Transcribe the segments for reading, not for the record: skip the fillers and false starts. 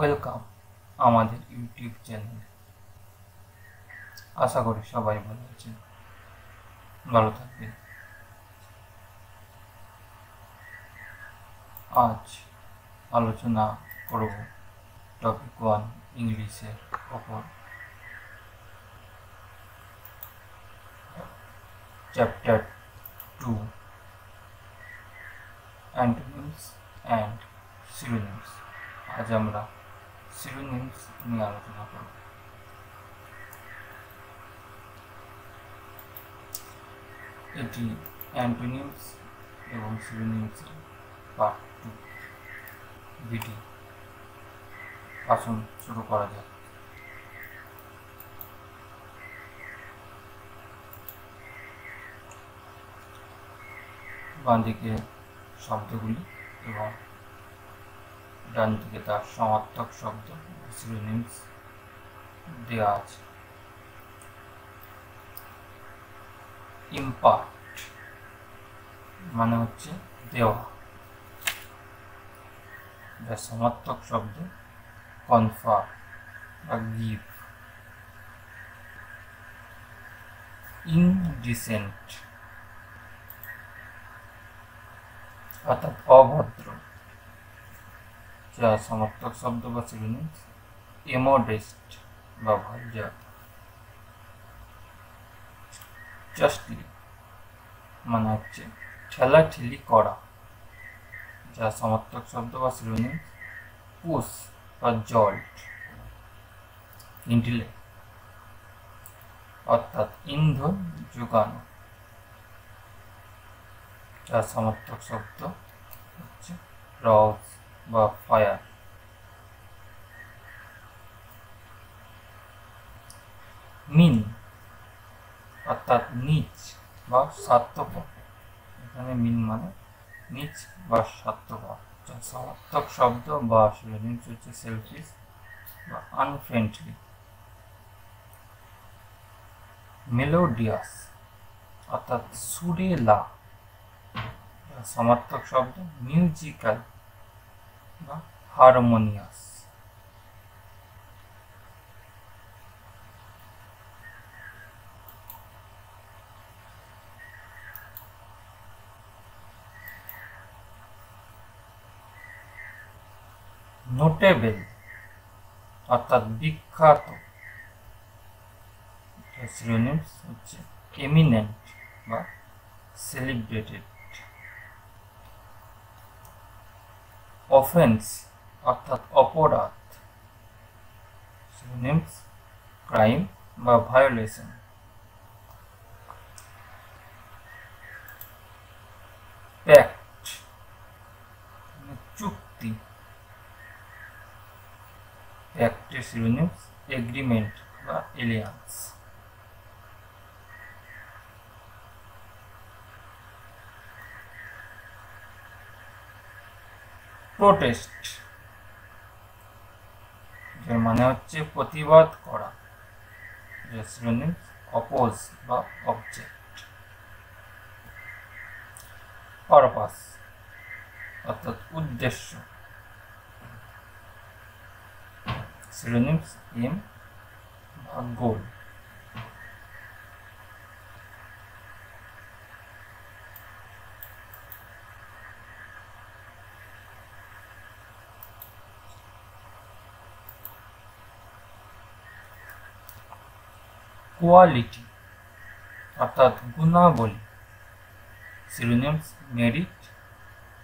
Welcome আমাদের YouTube চ্যানেলে। আশা করি সবাই ভালো আছেন, ভালো থাকবেন। আজ আলোচনা করব টপিক 1 ইংলিশের ওপর। Chapter 2 antonyms and synonyms. আজ আমরা সিনোনিমস নিয়ে আলোচনা করব। এটি অ্যান্টোনিমস এবং সিনোনিমসের পার্ট 2 ভিডিও। আসুন শুরু করা যাক। বাঁ দিকে শব্দগুলি এবং ডান দিকে তার সমার্থক শব্দ সিনোনিমস দেওয়া আছে। ইম্পার্ট মানে হচ্ছে দেওয়া, যার সমার্থক শব্দ কনফার বা গিভ। ইনডিসেন্ট অর্থাৎ অভদ্র, যার সমার্থক শব্দ বা সিনোনিমস ইমোডেস্ট বা ভার্জার। জাস্টলি মানে হচ্ছে ঠেলাঠেলি করা, যার সমার্থক শব্দ বা সিনোনিমস পুশ বা জল্ট। ইন্টেলেক্ট অর্থাৎ ইন্ধন যোগানো, যার সমার্থক শব্দ হচ্ছে রস বা ফায়ার। মিন অর্থাৎ নিচ বা স্বার্থপর। এখানে মিন মানে নিচ বা স্বার্থপর, যার সমার্থক শব্দ বা সিনোনিমস হচ্ছে সেলফিশ বা আনফ্রেন্ডলি। মেলোডিয়াস অর্থাৎ সুরেলা, যার সমার্থক শব্দ মিউজিক্যাল বা হারমোনিয়াস। নোটেবল অর্থাৎ বিখ্যাত, সিনোনিমস হচ্ছে এমিনেন্ট বা সেলিব্রেটেড। অফেন্স অর্থাৎ অপরাধ, সিনোনিমস ক্রাইম বা ভায়োলেশন। প্যাক্ট চুক্তি, প্যাক্টের সিনোনিমস এগ্রিমেন্ট বা এলিয়ান্স। প্রোটেস্ট, যার মানে হচ্ছে প্রতিবাদ করা, যার সিনোনিমস অপোজ বা অবজেক্ট। পারপাস অর্থাৎ উদ্দেশ্য, সিনোনিমস এম বা গোল। কোয়ালিটি অর্থাৎ গুণাবলী, সিনোনিমস মেরিট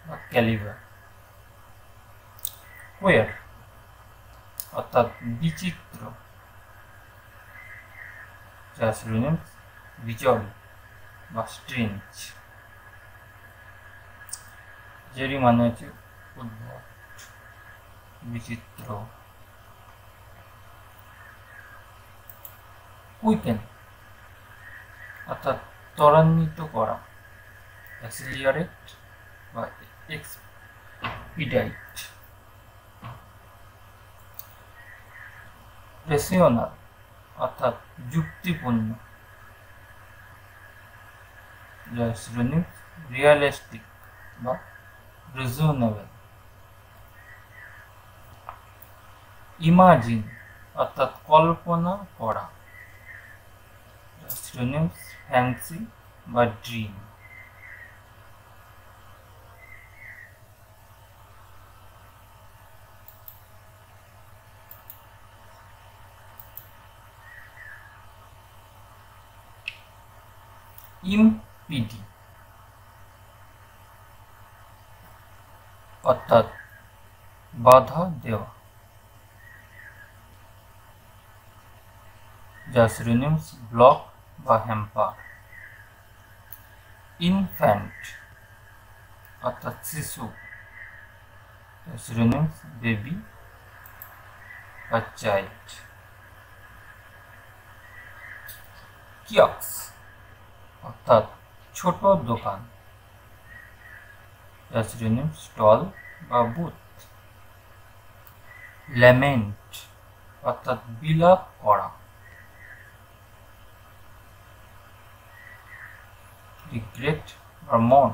বা ক্যালিবার। কোয়ার অর্থাৎ বিচিত্র, যার সিনোনিমস বিজল বা স্ট্রেঞ্জ। যেরই মানে হচ্ছে উদ্ভট, বিচিত্র। কুইকেন অর্থাৎ ত্বরান্বিত করা, অ্যাক্সিলারেট বা এক্সপিডাইট। রেশনাল অর্থাৎ যুক্তিপূর্ণ, যার সিনোনিমস রিয়ালিস্টিক বা রিজনেবল। ইমাজিন অর্থাৎ কল্পনা করা, সিনোনিমস ফ্যান্সি বা ড্রিম। ইমপিডি অর্থাৎ বাধা দেওয়া, যা সিনোনিমস ব্লক বা হ্যাম্পার। ইনফ্যান্ট অর্থাৎ শিশু, সিনোনিমস বেবি বা চাইল্ড। কিয়স্ক অর্থাৎ ছোট দোকান, যা সিনোনিমস স্টল বা বুথ। ল্যামেন্ট অর্থাৎ বিলাপ করা। রিগ্রেট বা মন।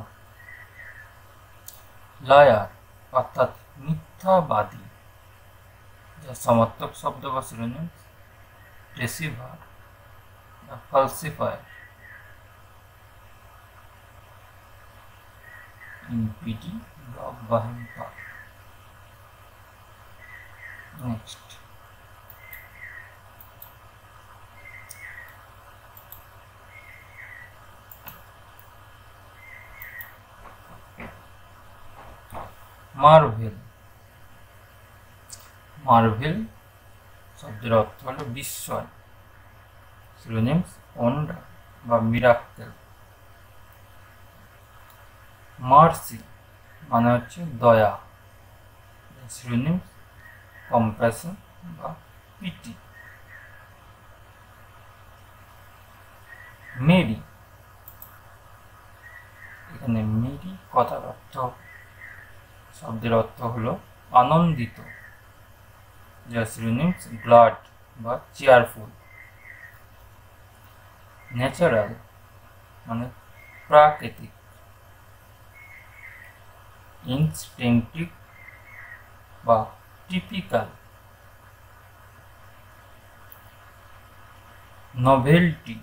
লায়ার অর্থাৎ মিথ্যাবাদী, যা সমার্থক শব্দ বা সিনোনিমস ডেসিভার বা ফালসিফায়ার। ইমপিডি ব্লক বা হ্যাম্পার। Next, Marvel. মার্ভেল শব্দের অর্থ হল বিস্ময়, সিনোনিমস ওয়ান্ডার বা মিরাক্কেল। মার্সি মানে হচ্ছে দয়া, সিনোনিমস কম্প্যাশন বা পিটি। মেরি, এখানে মেরি কথার অর্থ শব্দের অর্থ হল আনন্দিত, যা সিনোনিমস গ্লাড বা চেয়ারফুল। ন্যাচারাল মানে প্রাকৃতিক। ইনস্টিংক্টিভ বা টিপিক্যাল। নভেলটি,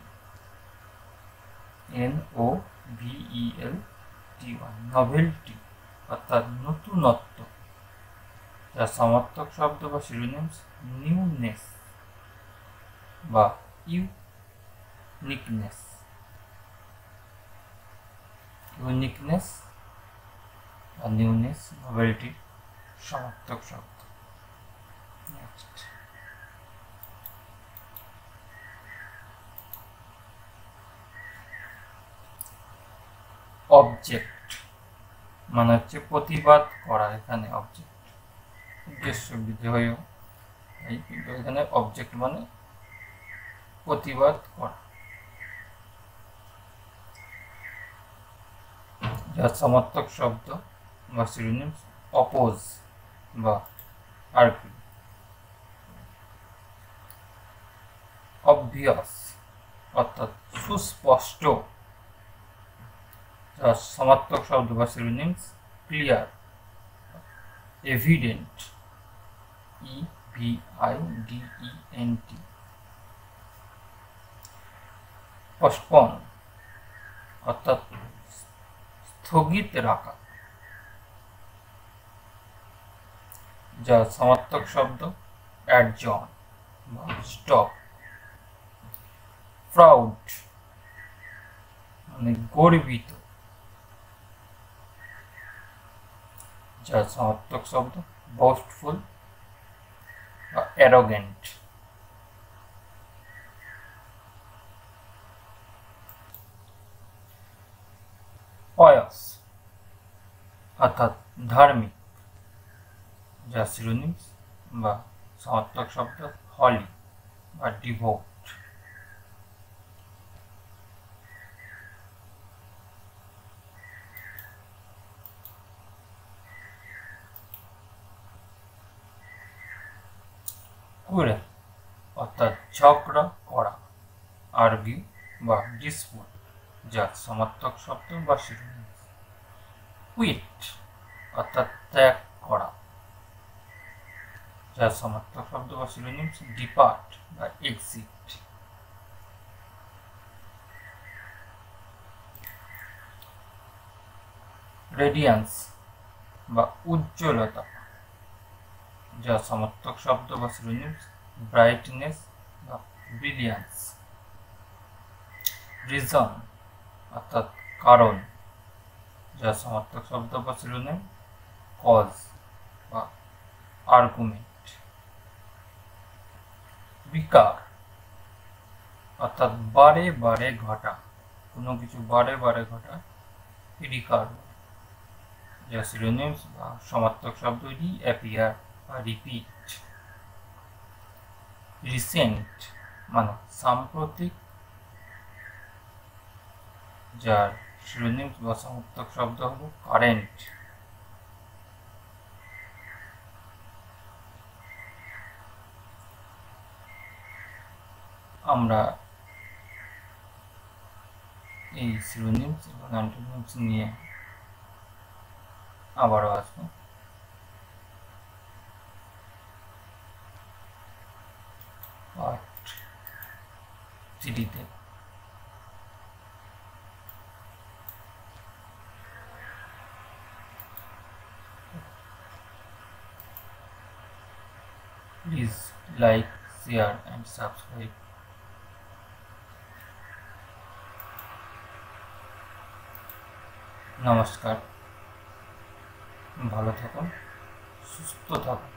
NOVELTY, নভেলটি অর্থাৎ নতুনত্ব, যা সমার্থক শব্দ বা সিনোনিমস নিউনেস বা ইউনিকনেস। ইউনিকনেস বা নিউনেস নভেলটির সমার্থক শব্দ। নেক্সট, অবজেক্ট মানে হচ্ছে প্রতিবাদ করা। এখানে অবজেক্ট উদ্দেশ্য বিধেয়, কিন্তু এখানে অবজেক্ট মানে প্রতিবাদ করা, যার সমার্থক শব্দ বা সিনোনিমস অপোজ বা আর্গুই। অবভিয়াস অর্থাৎ সুস্পষ্ট, যার সমার্থক শব্দ বা synonyms clear, evident, EVIDENT। Postpone অর্থাৎ স্থগিত রাখা, যার সমার্থক শব্দ অ্যাডজন বা স্টপ। প্রাউড মানে গর্বিত, যার সমার্থক শব্দ boastful বা arrogant। pious অর্থাৎ ধার্মিক, যার সিনোনিমস বা সমার্থক শব্দ holy বা devout। কুরেল অর্থাৎ ঝগড়া করা, আর্গিউ বা ডিসপুট, যার সমার্থক শব্দ বা সিনোনিমস কুইট অর্থাৎ ত্যাগ করা। যার সমার্থক শব্দ বা সিনোনিমস ডিপার্ট বা এক্সিট। রেডিয়ান্স বা উজ্জ্বলতা, যার সমার্থক শব্দ বা সিনোনিমস ব্রাইটনেস বা ব্রিলিয়ান্স। রিজন অর্থাৎ কারণ, যার সমার্থক শব্দ বা সিনোনিম কজ বা আর্গুমেন্ট। বিকার অর্থাৎ বারে বারে ঘটা, কোনো কিছু বারে বারে ঘটা রিকার, যার সিনোনিমস বা সমার্থক শব্দ রিঅ্যাপিয়ার বা রিপিট। রিসেন্ট মানে সাম্প্রতিক, যার সিনোনিমস বা সমার্থক শব্দ হলো কারেন্ট। আমরা এই সিনোনিমস এবং অ্যান্টোনিমস নিয়ে আবারও আসবো part 3-তে। Please like, share and subscribe. নমস্কার, ভালো থাকুন, সুস্থ থাকুন।